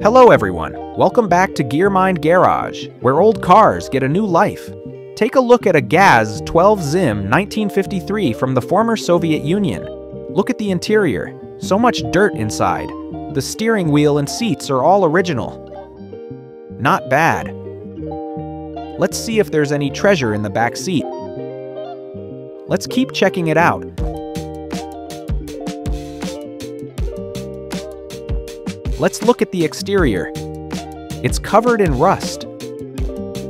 Hello everyone, welcome back to GEARMIND Garage, where old cars get a new life. Take a look at a GAZ-12 ZIM 1953 from the former Soviet Union. Look at the interior, so much dirt inside. The steering wheel and seats are all original. Not bad. Let's see if there's any treasure in the back seat. Let's keep checking it out. Let's look at the exterior. It's covered in rust.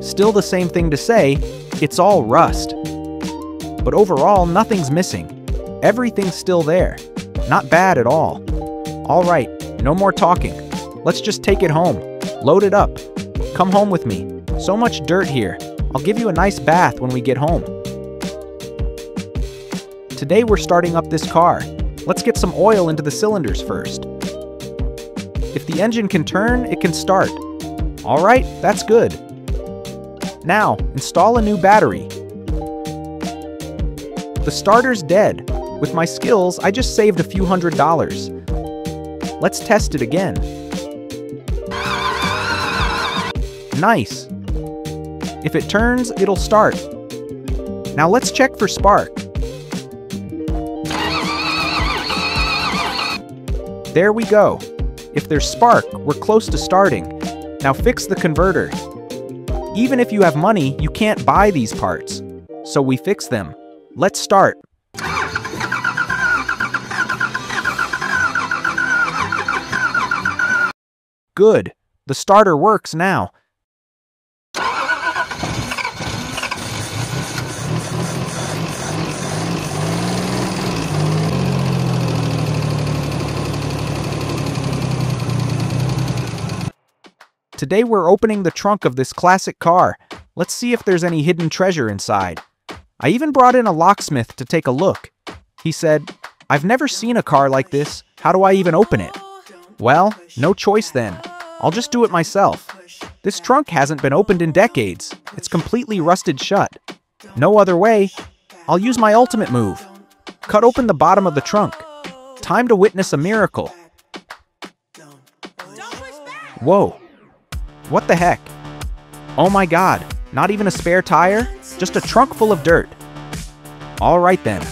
Still the same thing to say, it's all rust. But overall, nothing's missing. Everything's still there. Not bad at all. All right, no more talking. Let's just take it home. Load it up. Come home with me. So much dirt here. I'll give you a nice bath when we get home. Today we're starting up this car. Let's get some oil into the cylinders first. If the engine can turn, it can start. All right, that's good. Now, install a new battery. The starter's dead. With my skills, I just saved a few $100s. Let's test it again. Nice. If it turns, it'll start. Now let's check for spark. There we go. If there's spark, we're close to starting. Now fix the converter. Even if you have money, you can't buy these parts. So we fix them. Let's start. Good. The starter works now. Today we're opening the trunk of this classic car. Let's see if there's any hidden treasure inside. I even brought in a locksmith to take a look. He said, "I've never seen a car like this. How do I even open it?" Well, no choice then. I'll just do it myself. This trunk hasn't been opened in decades. It's completely rusted shut. No other way. I'll use my ultimate move. Cut open the bottom of the trunk. Time to witness a miracle. Whoa. What the heck? Oh my god, not even a spare tire? Just a trunk full of dirt. Alright then.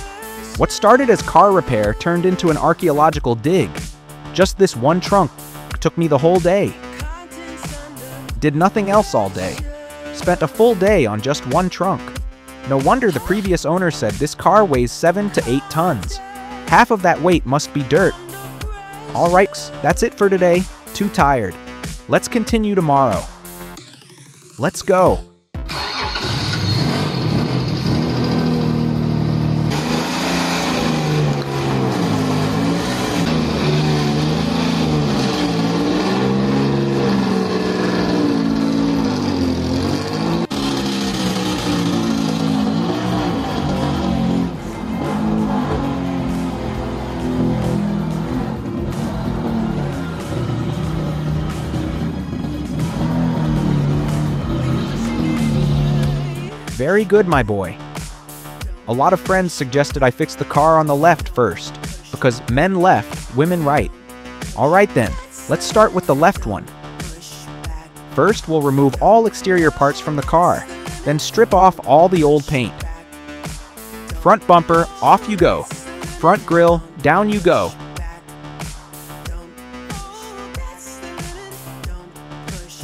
What started as car repair turned into an archaeological dig. Just this one trunk took me the whole day. Did nothing else all day. Spent a full day on just one trunk. No wonder the previous owner said this car weighs 7 to 8 tons. Half of that weight must be dirt. Alright, that's it for today. Too tired. Let's continue tomorrow. Let's go. Very good, my boy. A lot of friends suggested I fix the car on the left first, because men left, women right. Alright then, let's start with the left one. First, we'll remove all exterior parts from the car, then strip off all the old paint. Front bumper, off you go. Front grille, down you go.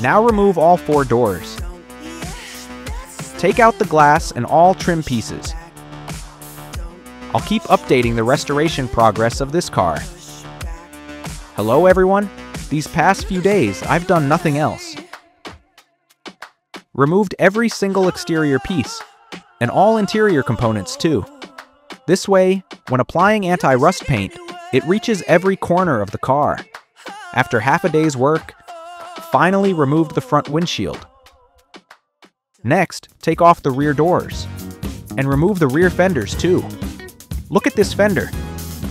Now remove all 4 doors. Take out the glass and all trim pieces. I'll keep updating the restoration progress of this car. Hello everyone. These past few days, I've done nothing else. Removed every single exterior piece, and all interior components too. This way, when applying anti-rust paint, it reaches every corner of the car. After half a day's work, finally removed the front windshield. Next, take off the rear doors, and remove the rear fenders too. Look at this fender.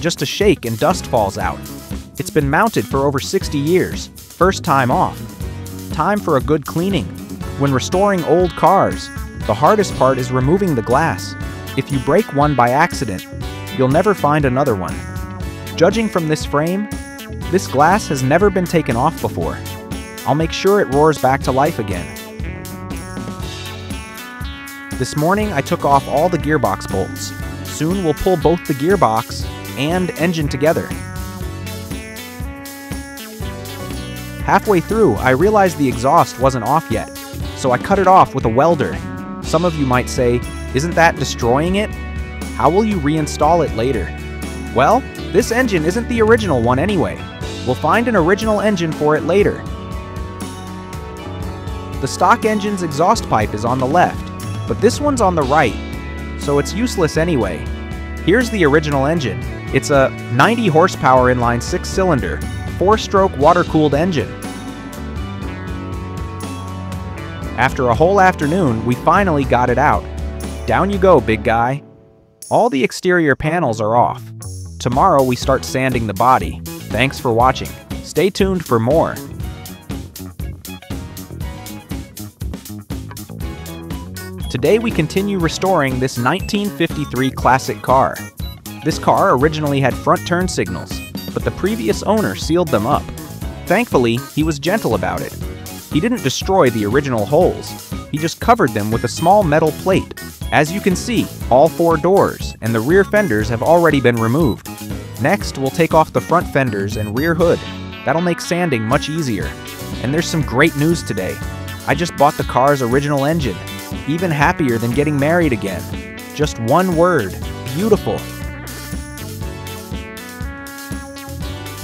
Just a shake and dust falls out. It's been mounted for over 60 years, first time off. Time for a good cleaning. When restoring old cars, the hardest part is removing the glass. If you break one by accident, you'll never find another one. Judging from this frame, this glass has never been taken off before. I'll make sure it roars back to life again. This morning, I took off all the gearbox bolts. Soon we'll pull both the gearbox and engine together. Halfway through, I realized the exhaust wasn't off yet, so I cut it off with a welder. Some of you might say, isn't that destroying it? How will you reinstall it later? Well, this engine isn't the original one anyway. We'll find an original engine for it later. The stock engine's exhaust pipe is on the left, but this one's on the right, so it's useless anyway. Here's the original engine. It's a 90 horsepower inline 6-cylinder, 4-stroke water-cooled engine. After a whole afternoon, we finally got it out. Down you go, big guy. All the exterior panels are off. Tomorrow we start sanding the body. Thanks for watching. Stay tuned for more. Today we continue restoring this 1953 classic car. This car originally had front turn signals, but the previous owner sealed them up. Thankfully, he was gentle about it. He didn't destroy the original holes. He just covered them with a small metal plate. As you can see, all 4 doors and the rear fenders have already been removed. Next, we'll take off the front fenders and rear hood. That'll make sanding much easier. And there's some great news today. I just bought the car's original engine. Even happier than getting married again. Just one word: beautiful.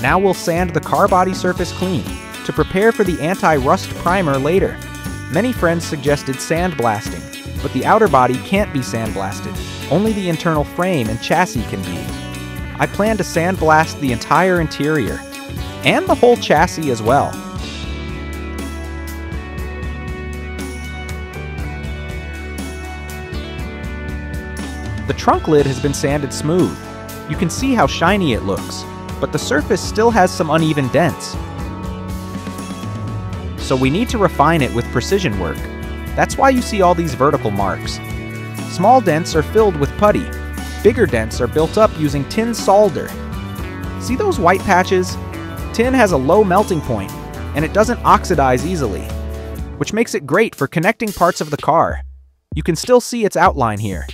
Now we'll sand the car body surface clean to prepare for the anti-rust primer later. Many friends suggested sandblasting, but the outer body can't be sandblasted. Only the internal frame and chassis can be. I plan to sandblast the entire interior, and the whole chassis as well. The trunk lid has been sanded smooth. You can see how shiny it looks, but the surface still has some uneven dents. So we need to refine it with precision work. That's why you see all these vertical marks. Small dents are filled with putty. Bigger dents are built up using tin solder. See those white patches? Tin has a low melting point, and it doesn't oxidize easily, which makes it great for connecting parts of the car. You can still see its outline here.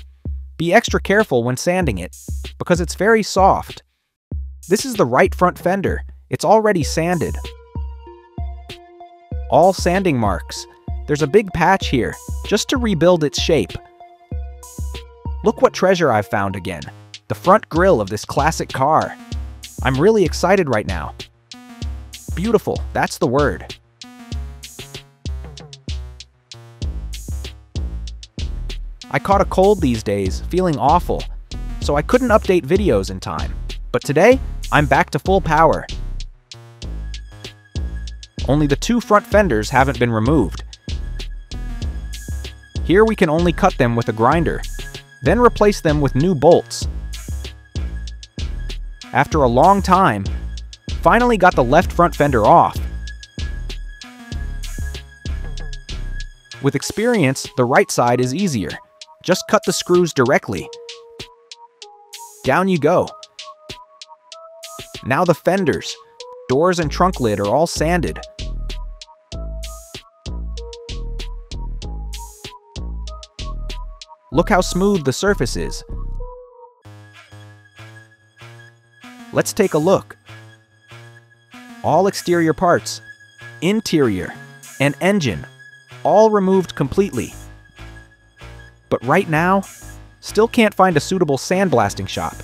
Be extra careful when sanding it, because it's very soft. This is the right front fender. It's already sanded. All sanding marks. There's a big patch here, just to rebuild its shape. Look what treasure I've found again. The front grille of this classic car. I'm really excited right now. Beautiful, that's the word. I caught a cold these days, feeling awful, so I couldn't update videos in time. But today, I'm back to full power. Only the 2 front fenders haven't been removed. Here we can only cut them with a grinder, then replace them with new bolts. After a long time, finally got the left front fender off. With experience, the right side is easier. Just cut the screws directly. Down you go. Now the fenders. Doors and trunk lid are all sanded. Look how smooth the surface is. Let's take a look. All exterior parts, interior, and engine, all removed completely. But right now, still can't find a suitable sandblasting shop.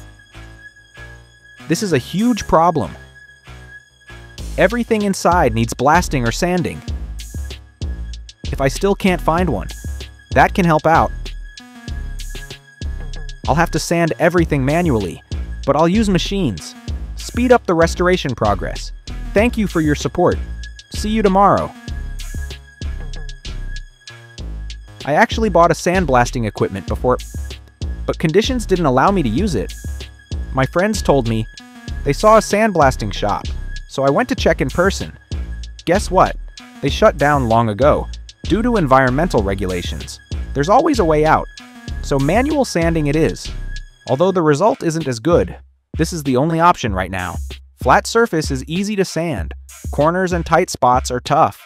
This is a huge problem. Everything inside needs blasting or sanding. If I still can't find one, that can help out. I'll have to sand everything manually, but I'll use machines. Speed up the restoration progress. Thank you for your support. See you tomorrow. I actually bought a sandblasting equipment before, but conditions didn't allow me to use it. My friends told me they saw a sandblasting shop, so I went to check in person. Guess what? They shut down long ago, due to environmental regulations. There's always a way out, so manual sanding it is. Although the result isn't as good, this is the only option right now. Flat surface is easy to sand. Corners and tight spots are tough.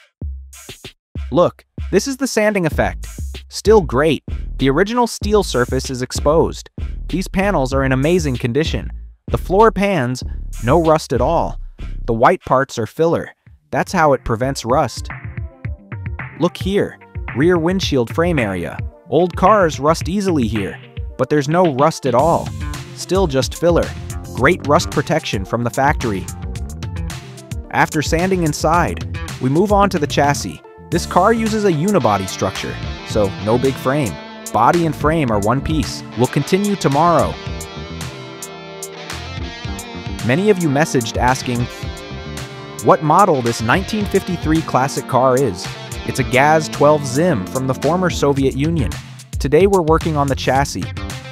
Look, this is the sanding effect. Still great. The original steel surface is exposed. These panels are in amazing condition. The floor pans, no rust at all. The white parts are filler. That's how it prevents rust. Look here, rear windshield frame area. Old cars rust easily here, but there's no rust at all. Still just filler. Great rust protection from the factory. After sanding inside, we move on to the chassis. This car uses a unibody structure, so no big frame. Body and frame are one piece. We'll continue tomorrow. Many of you messaged asking what model this 1953 classic car is. It's a GAZ-12 ZIM from the former Soviet Union. Today we're working on the chassis,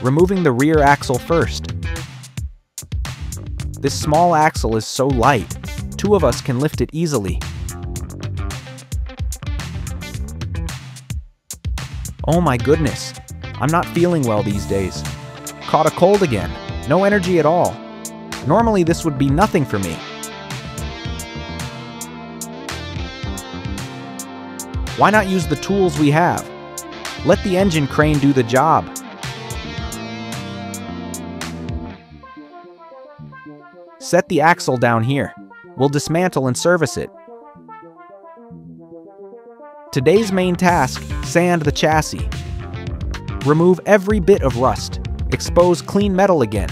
removing the rear axle first. This small axle is so light, 2 of us can lift it easily. Oh my goodness, I'm not feeling well these days. Caught a cold again, no energy at all. Normally this would be nothing for me. Why not use the tools we have? Let the engine crane do the job. Set the axle down here. We'll dismantle and service it. Today's main task, sand the chassis. Remove every bit of rust. Expose clean metal again.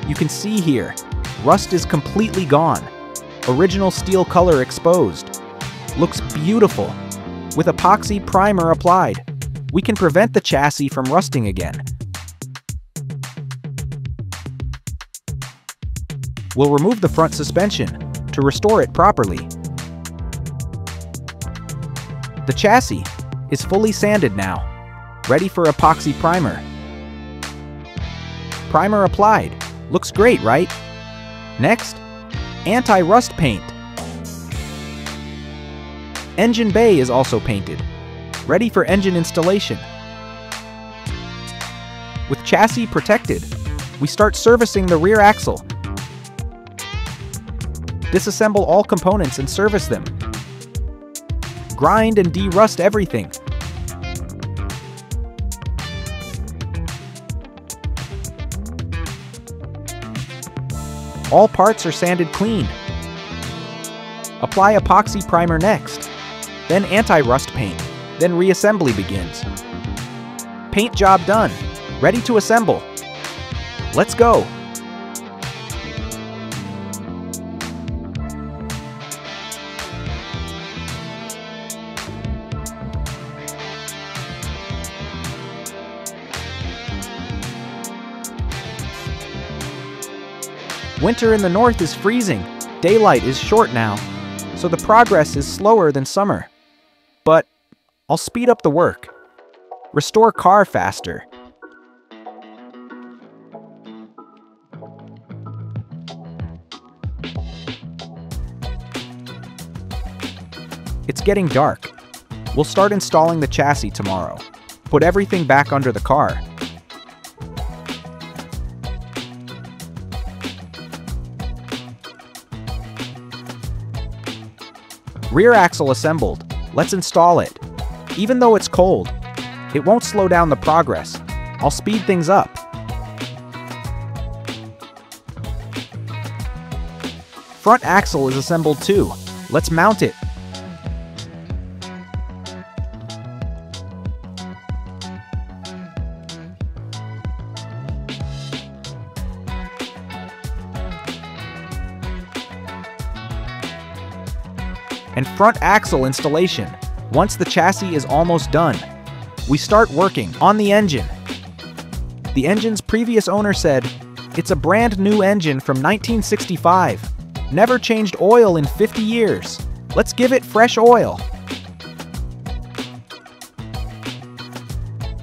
You can see here, rust is completely gone. Original steel color exposed. Looks beautiful. With epoxy primer applied, we can prevent the chassis from rusting again. We'll remove the front suspension to restore it properly. The chassis is fully sanded now, ready for epoxy primer. Primer applied. Looks great, right? Next, anti-rust paint. Engine bay is also painted, ready for engine installation. With chassis protected, we start servicing the rear axle. Disassemble all components and service them. Grind and de-rust everything. All parts are sanded clean. Apply epoxy primer next, then anti-rust paint, then reassembly begins. Paint job done, ready to assemble. Let's go. Winter in the north is freezing. Daylight is short now, so the progress is slower than summer. But I'll speed up the work. Restore car faster. It's getting dark. We'll start installing the chassis tomorrow. Put everything back under the car. Rear axle assembled. Let's install it. Even though it's cold, it won't slow down the progress. I'll speed things up. Front axle is assembled too. Let's mount it. And front axle installation. Once the chassis is almost done, we start working on the engine. The engine's previous owner said, "It's a brand new engine from 1965. Never changed oil in 50 years. Let's give it fresh oil."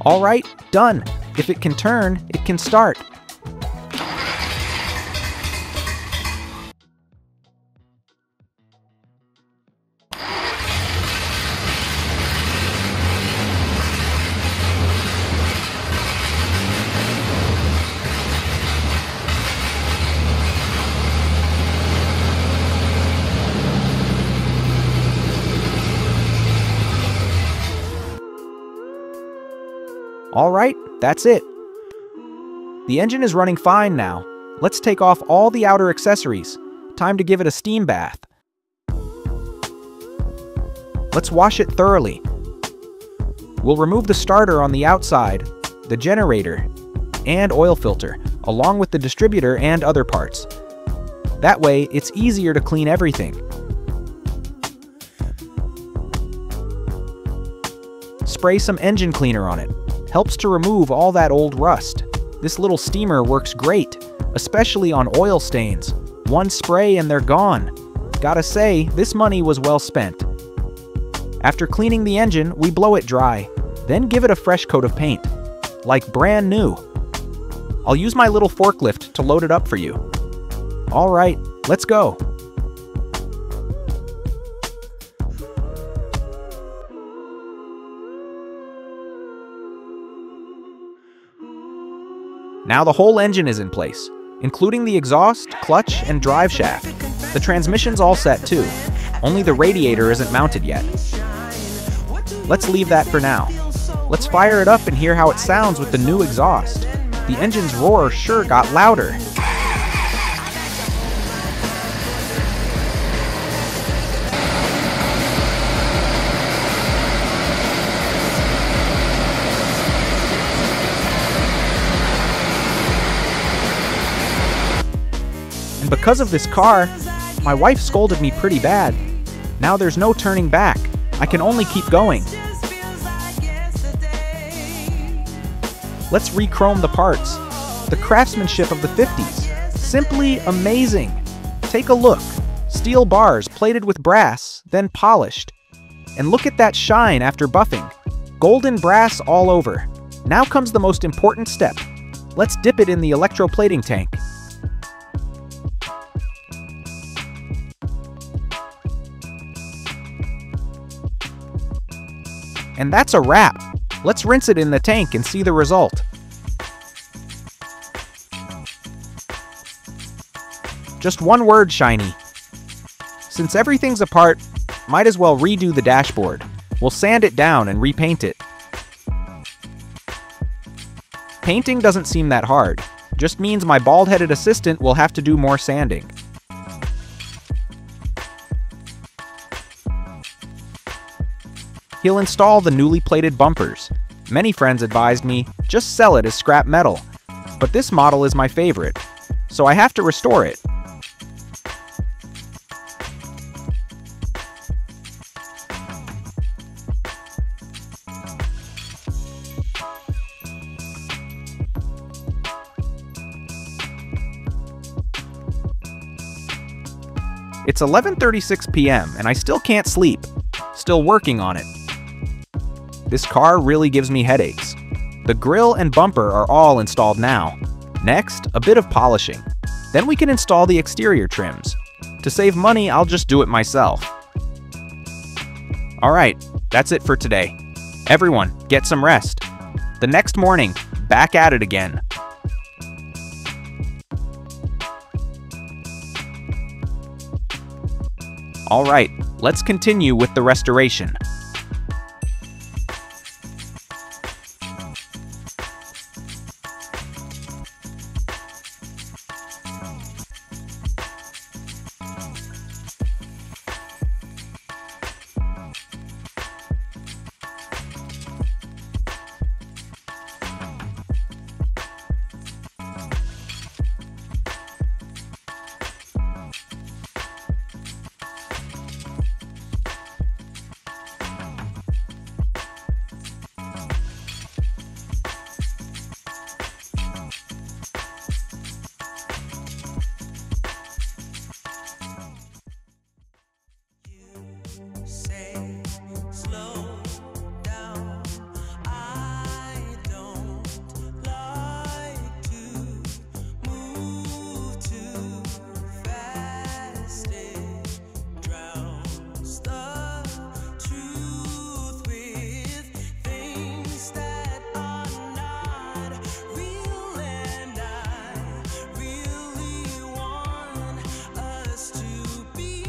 All right, done. If it can turn, it can start. All right, that's it. The engine is running fine now. Let's take off all the outer accessories. Time to give it a steam bath. Let's wash it thoroughly. We'll remove the starter on the outside, the generator, and oil filter, along with the distributor and other parts. That way, it's easier to clean everything. Spray some engine cleaner on it. Helps to remove all that old rust. This little steamer works great, especially on oil stains. One spray and they're gone. Gotta say, this money was well spent. After cleaning the engine, we blow it dry, then give it a fresh coat of paint, like brand new. I'll use my little forklift to load it up for you. All right, let's go. Now the whole engine is in place, including the exhaust, clutch, and drive shaft. The transmission's all set too, only the radiator isn't mounted yet. Let's leave that for now. Let's fire it up and hear how it sounds with the new exhaust. The engine's roar sure got louder. And because of this car, my wife scolded me pretty bad. Now there's no turning back. I can only keep going. Let's re-chrome the parts. The craftsmanship of the 50s. Simply amazing. Take a look. Steel bars plated with brass, then polished. And look at that shine after buffing. Golden brass all over. Now comes the most important step. Let's dip it in the electroplating tank. And that's a wrap. Let's rinse it in the tank and see the result. Just one word, shiny. Since everything's apart, might as well redo the dashboard. We'll sand it down and repaint it. Painting doesn't seem that hard. Just means my bald-headed assistant will have to do more sanding. He'll install the newly plated bumpers. Many friends advised me, just sell it as scrap metal. But this model is my favorite, so I have to restore it. It's 11:36 p.m. and I still can't sleep. Still working on it. This car really gives me headaches. The grille and bumper are all installed now. Next, a bit of polishing. Then we can install the exterior trims. To save money, I'll just do it myself. Alright, that's it for today. Everyone, get some rest. The next morning, back at it again. Alright, let's continue with the restoration.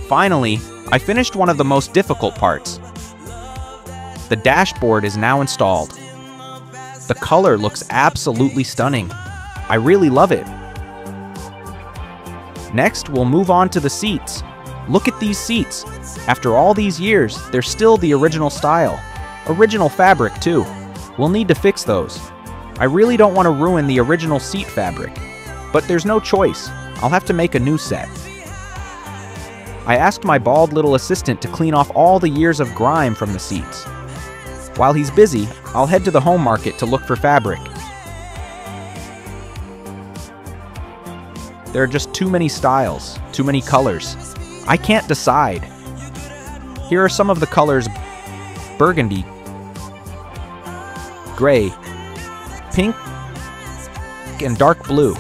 Finally, I finished one of the most difficult parts. The dashboard is now installed. The color looks absolutely stunning. I really love it. Next, we'll move on to the seats. Look at these seats. After all these years, they're still the original style. Original fabric, too. We'll need to fix those. I really don't want to ruin the original seat fabric, but there's no choice. I'll have to make a new set. I asked my bald little assistant to clean off all the years of grime from the seats. While he's busy, I'll head to the home market to look for fabric. There are just too many styles, too many colors. I can't decide. Here are some of the colors: burgundy, gray, pink, and dark blue.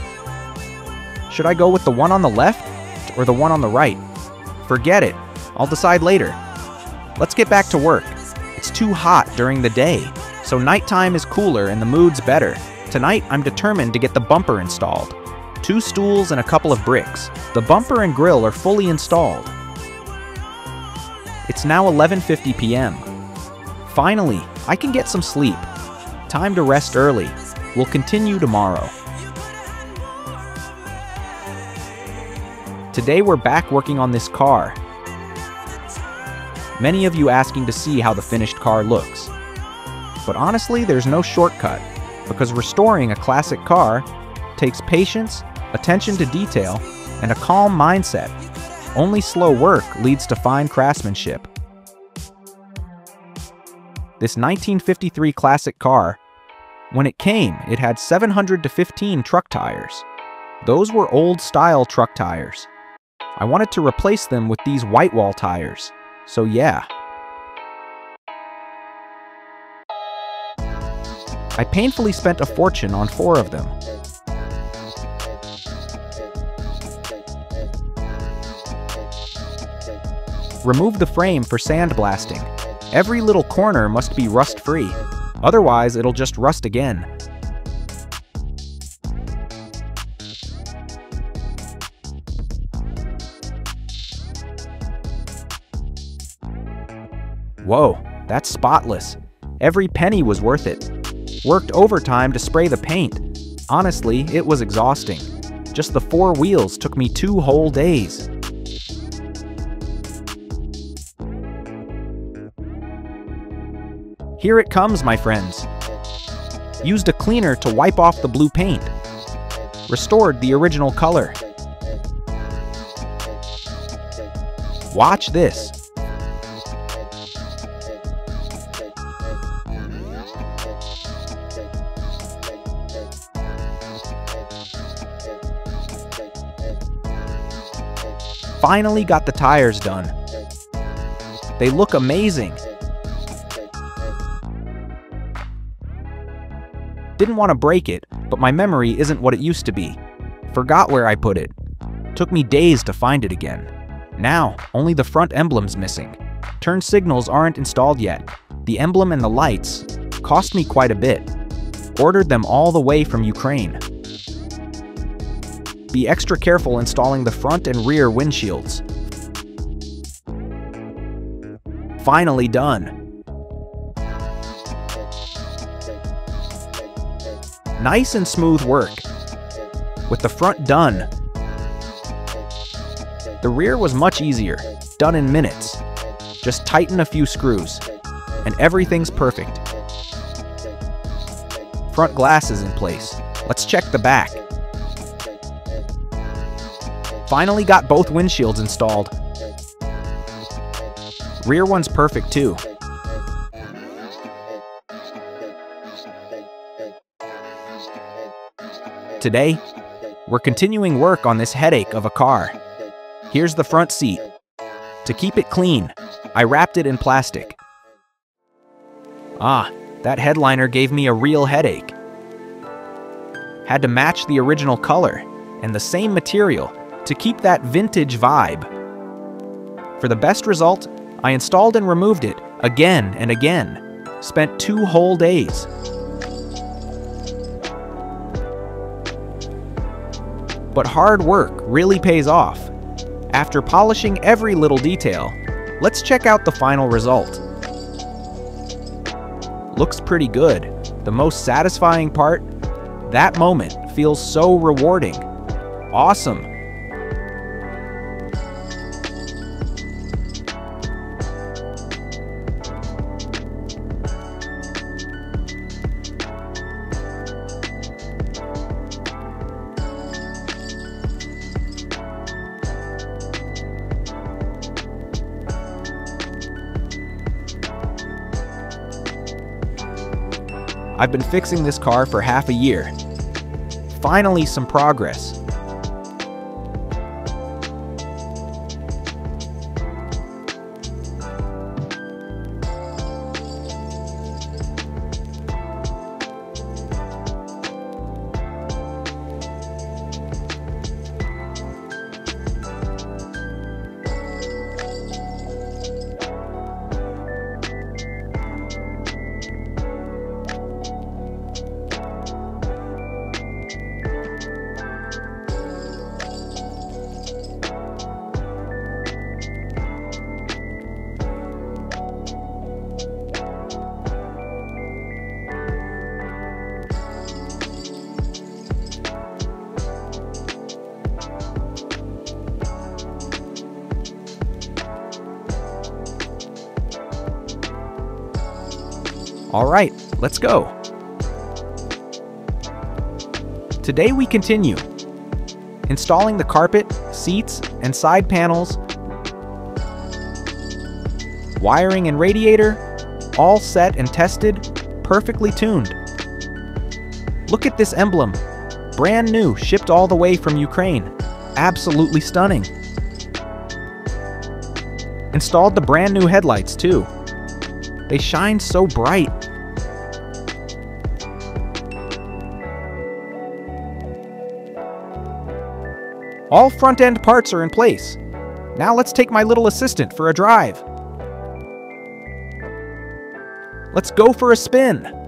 Should I go with the one on the left or the one on the right? Forget it. I'll decide later. Let's get back to work. It's too hot during the day, so nighttime is cooler and the mood's better. Tonight, I'm determined to get the bumper installed. 2 stools and a couple of bricks. The bumper and grille are fully installed. It's now 11:50 p.m. Finally, I can get some sleep. Time to rest early. We'll continue tomorrow. Today we're back working on this car. Many of you asking to see how the finished car looks. But honestly, there's no shortcut, because restoring a classic car takes patience, attention to detail, and a calm mindset. Only slow work leads to fine craftsmanship. This 1953 classic car, when it came, it had 715 truck tires. Those were old-style truck tires. I wanted to replace them with these white wall tires, so yeah. I painfully spent a fortune on 4 of them. Remove the frame for sandblasting. Every little corner must be rust-free, otherwise it'll just rust again. Whoa, that's spotless. Every penny was worth it. Worked overtime to spray the paint. Honestly, it was exhausting. Just the 4 wheels took me 2 whole days. Here it comes, my friends. Used a cleaner to wipe off the blue paint. Restored the original color. Watch this. Finally got the tires done. They look amazing. Didn't want to break it, but my memory isn't what it used to be. Forgot where I put it. Took me days to find it again. Now, only the front emblem's missing. Turn signals aren't installed yet. The emblem and the lights cost me quite a bit. Ordered them all the way from Ukraine. Be extra careful installing the front and rear windshields. Finally done. Nice and smooth work. With the front done, the rear was much easier, done in minutes. Just tighten a few screws, and everything's perfect. Front glass is in place. Let's check the back. Finally got both windshields installed. Rear one's perfect too. Today, we're continuing work on this headache of a car. Here's the front seat. To keep it clean, I wrapped it in plastic. Ah, that headliner gave me a real headache. Had to match the original color and the same material to keep that vintage vibe. For the best result, I installed and removed it again and again. Spent 2 whole days. But hard work really pays off. After polishing every little detail, let's check out the final result. Looks pretty good. the most satisfying part? That moment feels so rewarding. Awesome. I've been fixing this car for half a year. Finally, some progress. All right, let's go. Today we continue installing the carpet, seats, and side panels, wiring and radiator, all set and tested, perfectly tuned. Look at this emblem, brand new, shipped all the way from Ukraine. Absolutely stunning. Installed the brand new headlights too. They shine so bright. All front end parts are in place. Now let's take my little assistant for a drive. Let's go for a spin.